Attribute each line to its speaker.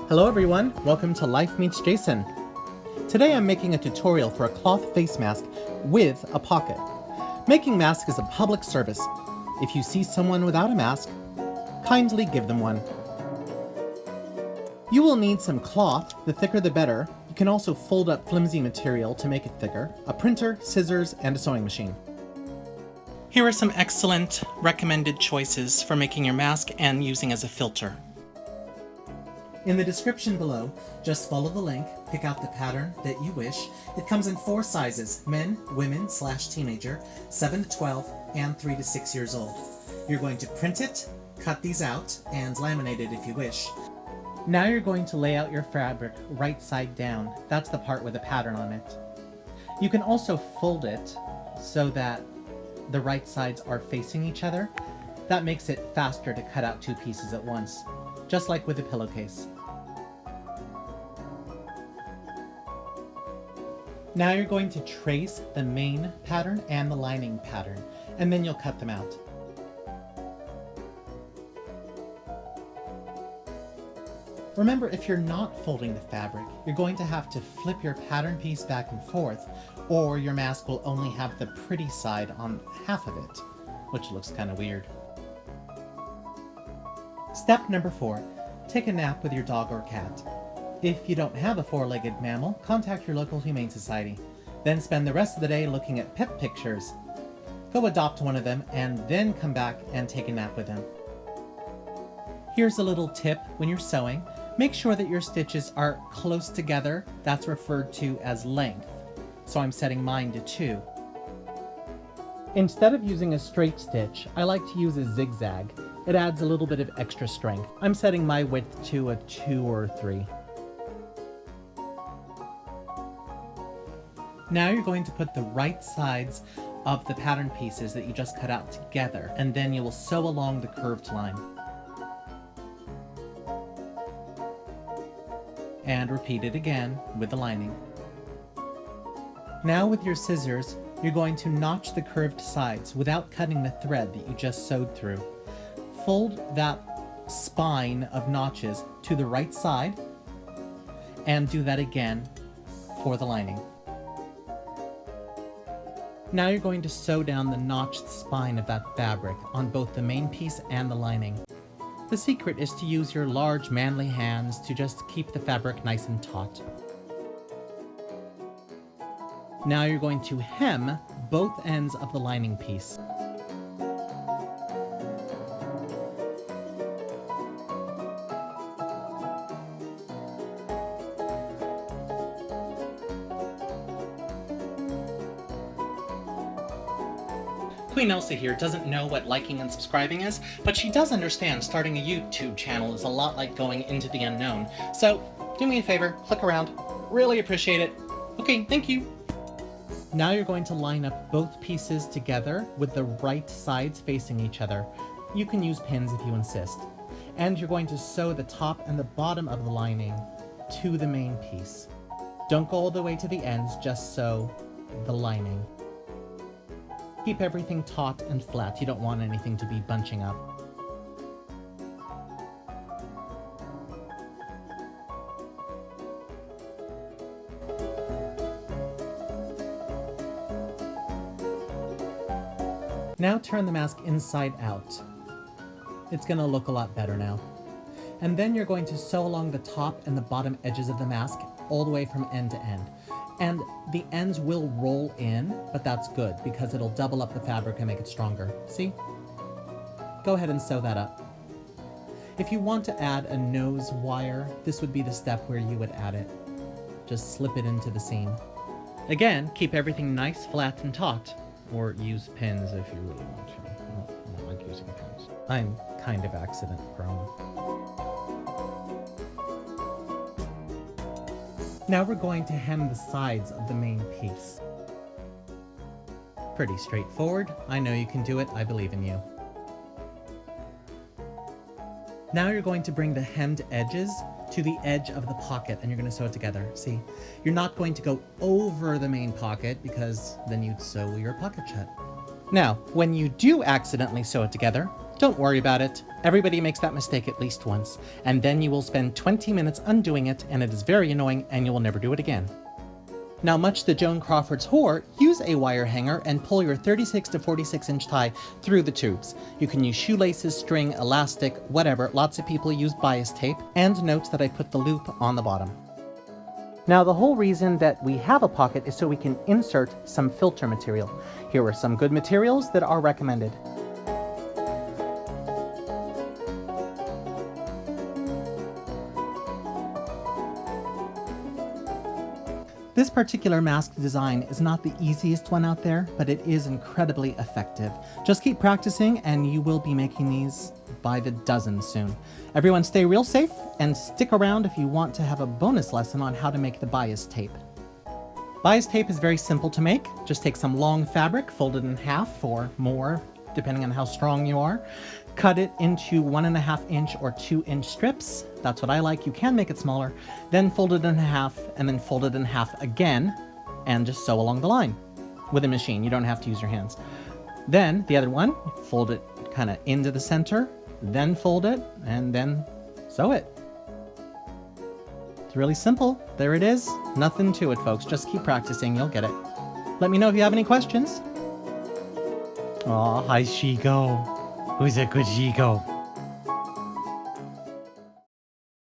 Speaker 1: Hello everyone, welcome to Life Meets Jason. Today I'm making a tutorial for a cloth face mask with a pocket. Making masks is a public service. If you see someone without a mask, kindly give them one. You will need some cloth, the thicker the better. You can also fold up flimsy material to make it thicker, a printer, scissors, and a sewing machine.
Speaker 2: Here are some excellent recommended choices for making your mask and using as a filter.
Speaker 1: In the description below, just follow the link, pick out the pattern that you wish. It comes in 4 sizes, men, women / teenager, 7 to 12, and 3 to 6 years old. You're going to print it, cut these out, and laminate it if you wish. Now you're going to lay out your fabric right side down. That's the part with a pattern on it. You can also fold it so that the right sides are facing each other. That makes it faster to cut out 2 pieces at once, just like with a pillowcase. Now you're going to trace the main pattern and the lining pattern, and then you'll cut them out. Remember, if you're not folding the fabric, you're going to have to flip your pattern piece back and forth, or your mask will only have the pretty side on half of it, which looks kind of weird. Step number 4, take a nap with your dog or cat. If you don't have a 4-legged mammal, contact your local humane society. Then spend the rest of the day looking at pet pictures. Go adopt one of them and then come back and take a nap with them. Here's a little tip when you're sewing. Make sure that your stitches are close together. That's referred to as length. So I'm setting mine to 2. Instead of using a straight stitch, I like to use a zigzag. It adds a little bit of extra strength. I'm setting my width to a 2 or 3. Now you're going to put the right sides of the pattern pieces that you just cut out together, and then you will sew along the curved line. And repeat it again with the lining. Now with your scissors, you're going to notch the curved sides without cutting the thread that you just sewed through. Fold that spine of notches to the right side, and do that again for the lining. Now you're going to sew down the notched spine of that fabric on both the main piece and the lining. The secret is to use your large, manly hands to just keep the fabric nice and taut. Now you're going to hem both ends of the lining piece.
Speaker 2: Queen Elsa here doesn't know what liking and subscribing is, but she does understand starting a YouTube channel is a lot like going into the unknown. So, do me a favor, click around. Really appreciate it. Okay, thank you.
Speaker 1: Now you're going to line up both pieces together with the right sides facing each other. You can use pins if you insist. And you're going to sew the top and the bottom of the lining to the main piece. Don't go all the way to the ends, just sew the lining. Keep everything taut and flat. You don't want anything to be bunching up. Now turn the mask inside out. It's going to look a lot better now. And then you're going to sew along the top and the bottom edges of the mask all the way from end to end. And the ends will roll in, but that's good because it'll double up the fabric and make it stronger. See? Go ahead and sew that up. If you want to add a nose wire, this would be the step where you would add it. Just slip it into the seam. Again, keep everything nice, flat, and taut. Or use pins if you really want to. I don't like using pins. I'm kind of accident prone. Now we're going to hem the sides of the main piece. Pretty straightforward. I know you can do it. I believe in you. Now you're going to bring the hemmed edges to the edge of the pocket and you're going to sew it together. See, you're not going to go over the main pocket because then you'd sew your pocket shut. Now, when you do accidentally sew it together,
Speaker 2: Don't worry about it. Everybody makes that mistake at least once, and then you will spend 20 minutes undoing it, and it is very annoying, and you will never do it again. Now, much to Joan Crawford's horror, use a wire hanger and pull your 36 to 46 inch tie through the tubes. You can use shoelaces, string, elastic, whatever. Lots of people use bias tape, and note that I put the loop on the bottom. Now, the whole reason that we have a pocket is so we can insert some filter material. Here are some good materials that are recommended. This particular mask design is not the easiest one out there, but it is incredibly effective. Just keep practicing and you will be making these by the dozen soon. Everyone stay real safe and stick around if you want to have a bonus lesson on how to make the bias tape. Bias tape is very simple to make. Just take some long fabric, fold it in half or more, depending on how strong you are. Cut it into 1.5 inch or 2 inch strips. That's what I like. You can make it smaller. Then fold it in half and then fold it in half again and just sew along the line with a machine. You don't have to use your hands. Then the other one, fold it kind of into the center, then fold it and then sew it. It's really simple. There it is. Nothing to it, folks. Just keep practicing. You'll get it. Let me know if you have any questions.
Speaker 3: Aw, hi, Shigo. Who's a good Shigo?